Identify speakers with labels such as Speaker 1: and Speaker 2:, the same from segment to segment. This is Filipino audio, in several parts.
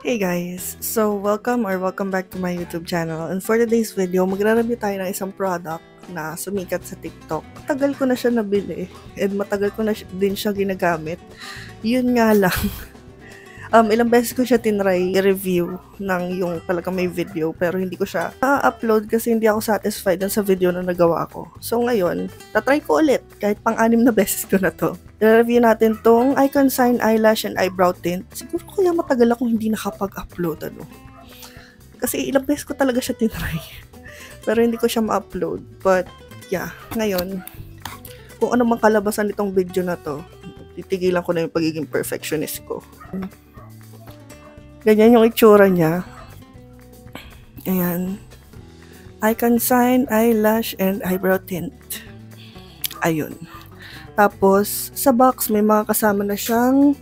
Speaker 1: Hey guys! So, welcome back to my YouTube channel. And for today's video, magra-review tayo ng isang product na sumikat sa TikTok. Matagal ko na siya nabili and matagal ko na din siya ginagamit. Yun nga lang, ilang beses ko siya tinry i-review ng yung talaga may video pero hindi ko siya upload kasi hindi ako satisfied dun sa video na nagawa ko. So ngayon, tatry ko ulit kahit pang-anim na beses ko na to. I-review natin tong Icon Sign Eyelash and Eyebrow Tint. Siguro kaya matagal akong hindi nakapag-upload Kasi ilang beses ko talaga siya tinry. Pero hindi ko siya ma-upload. But yeah, ngayon, kung ano mang kalabasan nitong video na to, titigilan ko na yung pagiging perfectionist ko. Ganyan yung itsura niya. Ayan. Icon Sign, Eyelash, and Eyebrow Tint. Ayun. Tapos, sa box, may mga kasama na siyang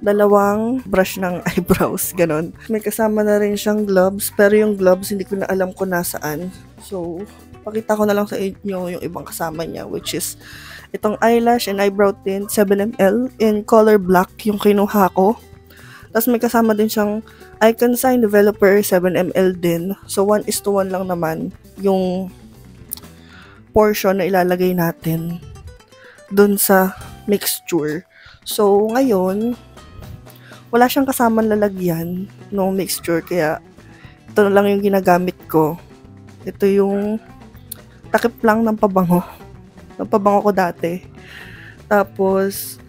Speaker 1: dalawang brush ng eyebrows. Ganon. May kasama na rin siyang gloves. Pero yung gloves, hindi ko na alam kung nasaan. So, pakita ko na lang sa inyo yung ibang kasama niya. Which is, itong eyelash and eyebrow tint, 7ml. In color black, yung kinuha ko. Tapos may kasama din siyang Icon Sign Developer 7ml din. So 1:1 lang naman yung portion na ilalagay natin dun sa mixture. So ngayon, wala siyang kasamang lalagyan ng mixture kaya ito na lang yung ginagamit ko. Ito yung takip lang ng pabango. Ng pabango ko dati. Tapos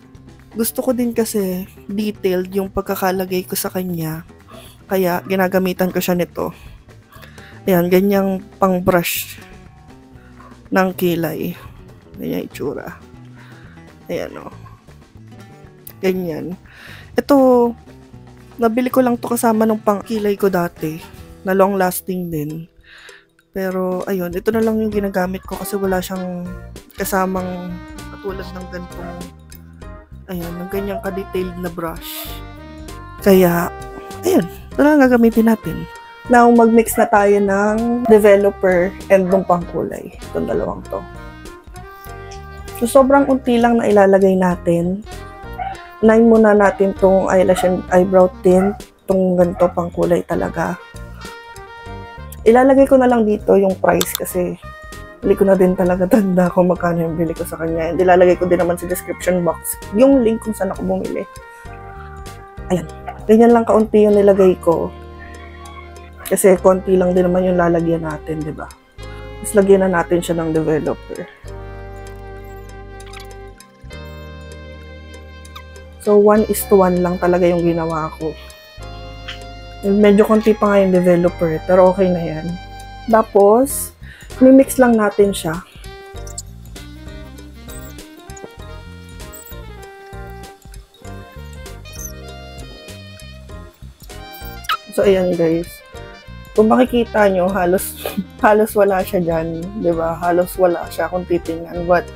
Speaker 1: gusto ko din kasi detailed yung pagkakalagay ko sa kanya. Kaya ginagamitan ko siya nito. Ayan, ganyang pang brush ng kilay. Ganyan itsura. Ayan o. Ganyan. Ito, nabili ko lang to kasama ng pang kilay ko dati. Na long lasting din. Pero, ayun, ito na lang yung ginagamit ko kasi wala siyang kasamang katulad ng gantong ayan, ng ganyang ka-detailed na brush. Kaya, ayun, ito na gagamitin natin. Now, mag-mix na tayo ng developer and ng pangkulay. Itong dalawang to. So, sobrang unti lang na ilalagay natin. Unahin muna natin tong eyelash and eyebrow tint. Itong ganito pangkulay talaga. Ilalagay ko na lang dito yung price kasi hindi ko na din talaga tanda kung magkano yung bili ko sa kanya. And ilalagay ko din naman sa description box yung link kung saan ako bumili. Ayan. Ganyan lang kaunti yung nilagay ko. Kasi konti lang din naman yung lalagyan natin, di ba? Mas lagyan na natin siya ng developer. So, 1:1 lang talaga yung ginawa ko. Medyo konti pa nga yung developer, pero okay na yan. Tapos, mimix lang natin siya. So, ayan guys. Kung makikita nyo, halos wala siya dyan. Diba? Halos wala siya kung titingnan. But,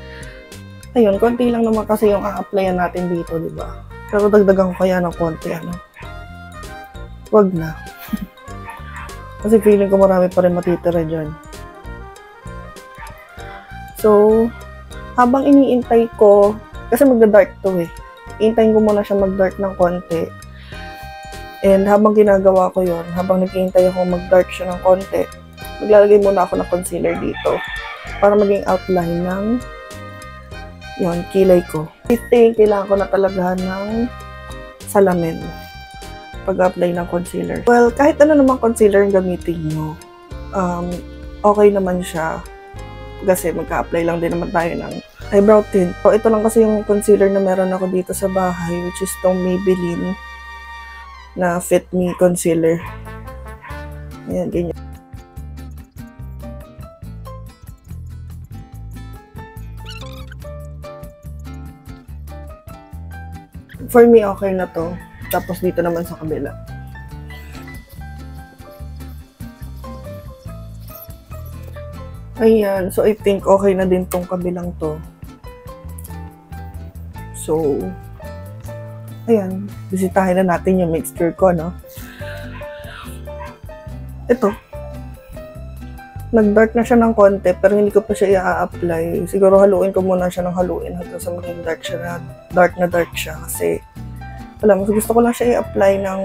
Speaker 1: ayun, konti lang naman kasi yung a-applyan natin dito, diba? Pero dagdagan ko kaya ng konti, ano? Wag na. Kasi feeling ko marami pa rin matitira dyan. So, habang iniintay ko, kasi magda-dark to eh. Iintayin ko muna siya mag-dark ng konti. And habang ginagawa ko yon, habang nag-iintay ako mag-dark siya ng konti, maglalagay muna ako ng concealer dito para maging outline ng yon kilay ko. I think kailangan ko na talaga ng salamin pag-apply ng concealer. Well, kahit ano namang concealer yung gamitin nyo, okay naman siya. Kasi magka-apply lang din naman tayo ng eyebrow tint. So, ito lang kasi yung concealer na meron ako dito sa bahay, which is itong Maybelline na Fit Me Concealer. Ayan, ganyan. For me, okay na to. Tapos dito naman sa kabila. Ayan. So, I think okay na din tong kabilang to. So, ayan. Bisitahin na natin yung mixture ko, no? Ito. Nag-dark na siya ng konti, pero hindi ko pa siya i-a-apply. Siguro haluin ko muna siya ng haluin hanggang sa maging dark siya na dark siya. Kasi, alam mo, gusto ko lang siya i-apply ng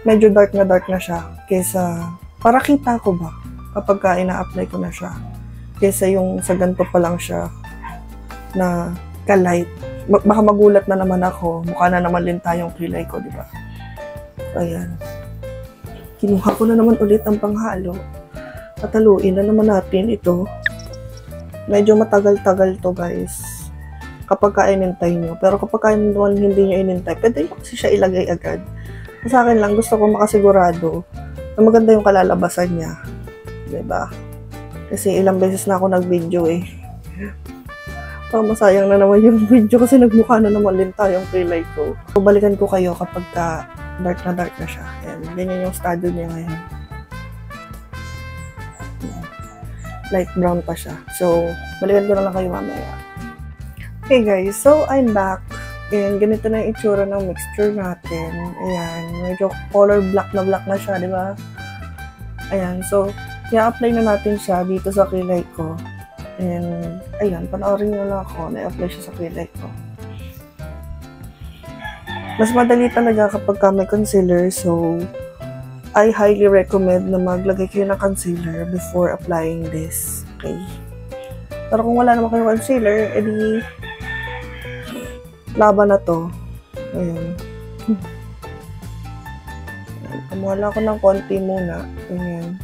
Speaker 1: medyo dark na siya kaysa, para kita ko ba kapag ka ina-apply ko na siya kaysa yung sa ganito pa lang siya na ka-light. Baka magulat na naman ako, mukha na naman din tayong kilay ko, di ba? So, ayan. Kinuha ko na naman ulit ang panghalo. Pataluin na naman natin ito. Medyo matagal-tagal to, guys. Kapag ka-inintay nyo. Pero kapag ka-naman hindi nyo inintay, pwede nyo kasi siya ilagay agad. Sa akin lang, gusto ko makasigurado na maganda yung kalalabasan niya. Diba? Kasi ilang beses na ako nag-video eh. Masayang na naman yung video kasi nagmukha na naman din tayong kilay ko. So, balikan ko kayo kapag ka dark na siya. Ayan, ganyan yung estado niya ngayon. Light brown pa siya. So, balikan ko na lang kayo mamaya. Hey guys, so I'm back. And ganito na yung itsura ng mixture natin. Ayan, medyo color black na siya, di ba? Ayan, so, i-apply na natin siya dito sa kilay ko. And, ayan, panoorin nyo lang ako, na-apply siya sa kilay ko. Mas madali talaga kapag ka may concealer, so, I highly recommend na maglagay kayo ng concealer before applying this. Okay? Pero kung wala naman kayong concealer, edi, laban na to. Ayan. Kumuha lang ako ng konti muna. Ayan.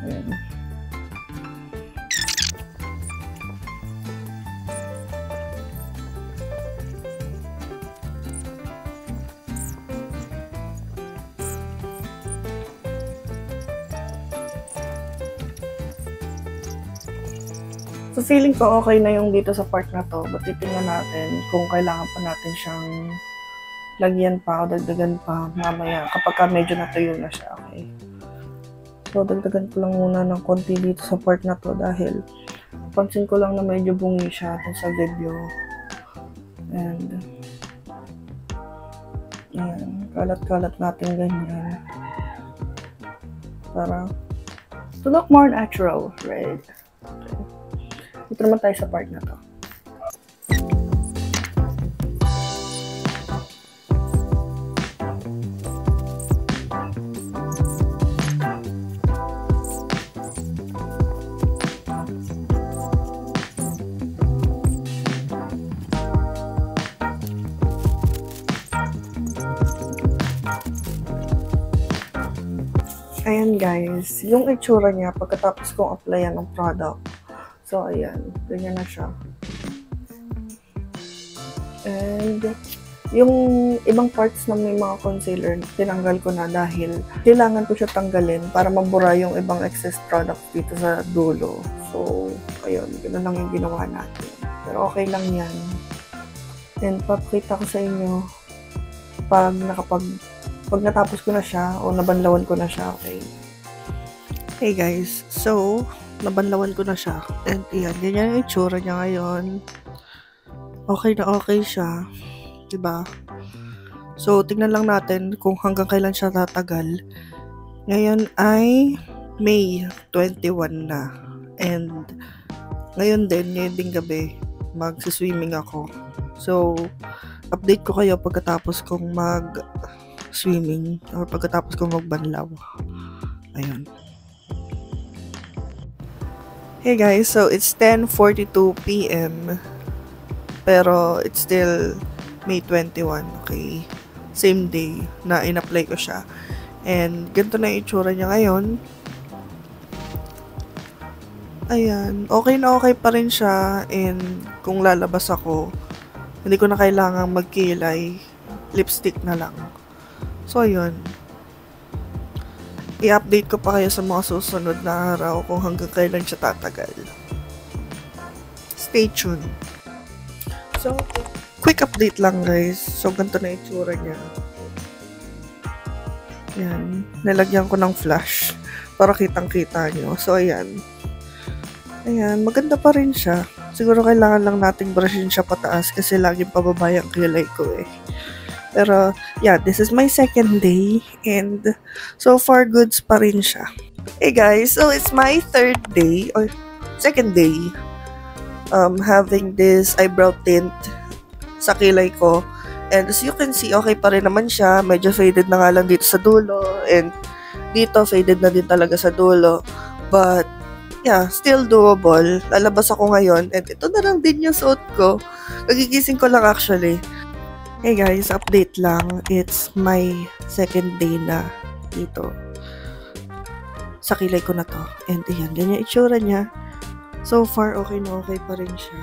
Speaker 1: Ayan. So, feeling ko okay na yung dito sa part na to. But titingnan natin kung kailangan pa natin siyang lagyan pa o dagdagan pa mamaya kapag medyo natuyo na siya. Okay. So, dagdagan ko lang muna ng konti dito sa part na to dahil pansin ko lang na medyo bungi siya sa video. And, ayan, kalat-kalat natin ganyan. Para to look more natural, right? Okay. Dito naman tayo sa part na to. Ayan guys, yung itsura niya pagkatapos kong applyan ng product. So, ayan. Ganyan na siya. And, yung ibang parts na may mga concealer, tinanggal ko na dahil kailangan ko siya tanggalin para mabura yung ibang excess products dito sa dulo. So, ayun. Ganoon lang yung ginawa natin. Pero okay lang yan. And, papakita ko sa inyo pag natapos ko na siya o nabanlawan ko na siya. Okay. Hey guys. So, nabanlawan ko na siya. And yan, ganyan yung itsura niya ngayon. Okay na okay siya. Diba? So, tignan lang natin kung hanggang kailan siya tatagal. Ngayon ay May 21 na. And, ngayon din gabi, magsiswimming ako. So, update ko kayo pagkatapos kong mag-swimming or pagkatapos kong magbanlaw. Ayun. Hey guys, so it's 10:42 p.m. Pero it's still May 21, okay? Same day na in-apply ko siya. And ganito na yung itsura niya ngayon. Ayan, okay na okay pa rin siya. And kung lalabas ako, hindi ko na kailangang magkilay. Lipstick na lang. So, ayun. I-update ko pa kayo sa mga susunod na araw kung hanggang kailan siya tatagal. Stay tuned. So, quick update lang guys. So, ganito na itsura niya. Ayan. Nilagyan ko ng flash para kitang-kita nyo. So, ayan. Ayan. Maganda pa rin siya. Siguro kailangan lang nating brushin siya pataas kasi laging pababa yung kilay ko eh. Pero, yeah, this is my second day and so far goods pa rin siya. Hey guys, so it's my third day or second day having this eyebrow tint sa kilay ko. And as you can see, okay pa rin naman siya. Medyo faded na nga lang dito sa dulo. And dito, faded na din talaga sa dulo. But, yeah, still doable. Lalabas ako ngayon. And ito na lang din yung suot ko. Nagigising ko lang actually. Hey guys, update lang. It's my second day na dito. Sa kilay ko na to. And ayan, ganyan itsura niya. So far, okay na okay pa rin siya.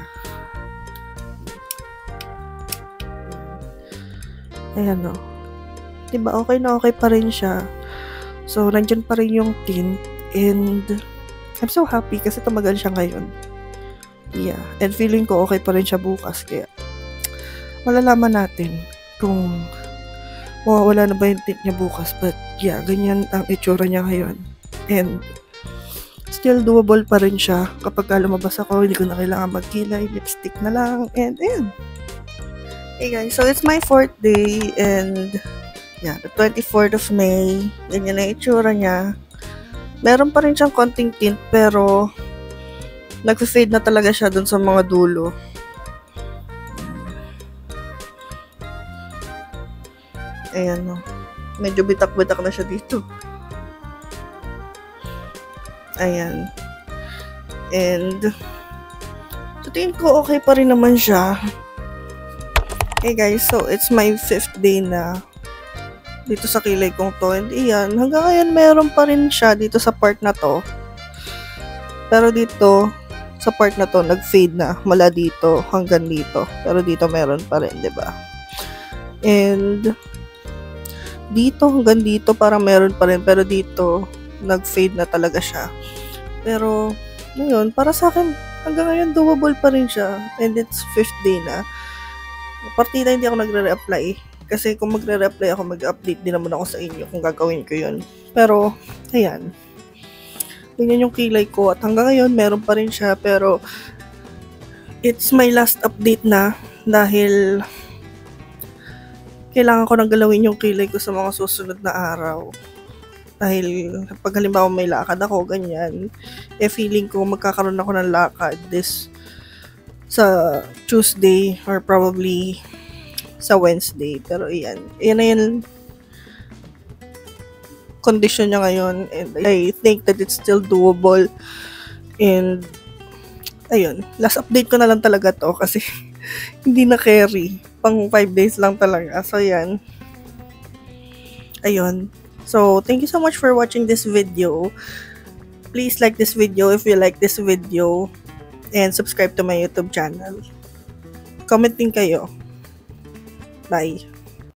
Speaker 1: Ayan o. Diba, okay na okay pa rin siya. So, nandyan pa rin yung tint. And, I'm so happy kasi tumagal siya ngayon. Yeah. And feeling ko okay pa rin siya bukas. Kaya, malalaman natin kung mawawala na ba yung tint niya bukas. But, yeah, ganyan ang itsura niya ngayon. And, still doable pa rin siya. Kapag lumabas ako, hindi ko na kailangan magkilay. Lipstick na lang. And, ayan. Hey guys, so it's my 4th day and yeah, the 24th of May. Ganyan na itsura niya. Meron pa rin siyang konting tint pero nag-fade na talaga siya dun sa mga dulo. Ayan no. Medyo bitak-bitak na siya dito. Ayan. And so tingin ko okay pa rin naman siya. Hey guys, so it's my 5th day na dito sa kilay kong to. And iyan, hanggang ngayon meron pa rin siya dito sa part na to. Pero dito, sa part na to, nag-fade na. Mula dito hanggang dito. Pero dito meron pa rin, diba? And dito hanggang dito parang meron pa rin. Pero dito, nag-fade na talaga siya. Pero, yun, para sa akin, hanggang ngayon doable pa rin siya. And it's 5th day na. Partida hindi ako nagre-reapply. Kasi kung magre-reapply ako, mag-update din naman ako sa inyo kung gagawin ko yun. Pero, ayan. Ganyan yung kilay ko. At hanggang ngayon, meron pa rin siya. Pero, it's my last update na. Dahil, kailangan ko nang galawin yung kilay ko sa mga susunod na araw. Dahil, pag halimbawa may lakad ako, ganyan. Feeling ko magkakaroon ako ng lakad sa Tuesday or probably sa Wednesday. Pero iyan na yan condition niya ngayon and I think that it's still doable. And ayun, last update ko na lang talaga to kasi hindi na carry. Pang 5 days lang talaga. So yan. Ayun. So thank you so much for watching this video. Please like this video if you like this video. And subscribe to my YouTube channel. Comment din kayo. Bye.